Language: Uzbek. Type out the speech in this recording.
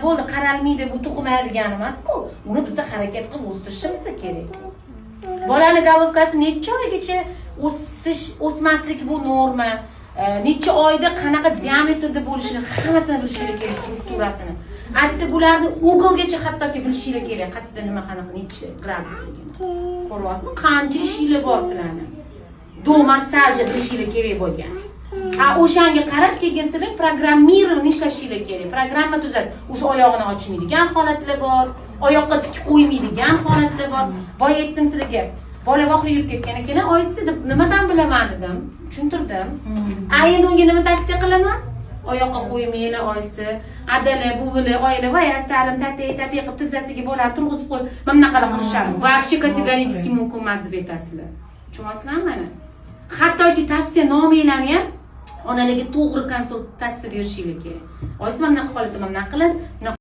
bo'ldi qaralmaydi bu tug'ma degani emas-ku. Uni biz harakat qilib o'stirishimiz kerak. Bolani головкасы necha oygacha o'smaslik bu norma. Necha oyda qanaqa diametrda bo'lishini hammasini bilishinglar kerak, strukturasini. Aytdi bularni ugelgacha hattoki bilishinglar kerak, qayerda nima qanaqa necha gradusligini. Ko'ryapsizmi? Qancha ishinglar bor sizlarning. Do massaji bilishinglar kerak bo'lgan. O'shanga qarab kelgansizlar programmirованный ishlashinglar kerak. Programma tuzasiz. O'sha oyog'ini ochmaydigan holatlar bor, oyoqqa tik qo'ymaydigan holatlar bor. Boya aytdim sizlarga. Bola voqea yurib ketgan ekan, oyisi deb nimadan bilaman dedim, tushuntirdim. Endi unga nima tavsiya qilaman? Oyoqqa qo'ymaylar oyisi, adala, buvili, oila va yasalim tatay qilib tizzasiga bolani turg'izib qo'y. Mana bunaqa qilishadi. Вообще категорически mumkin emas deb aytasizlar. Tushunasizlarmi mana? Hattoki tavsiya nomalarni ham onalarga to'g'ri konsultatsiya berishinglar kerak. Oyisi mana bunaqa holatda mana bunaqa qilasiz.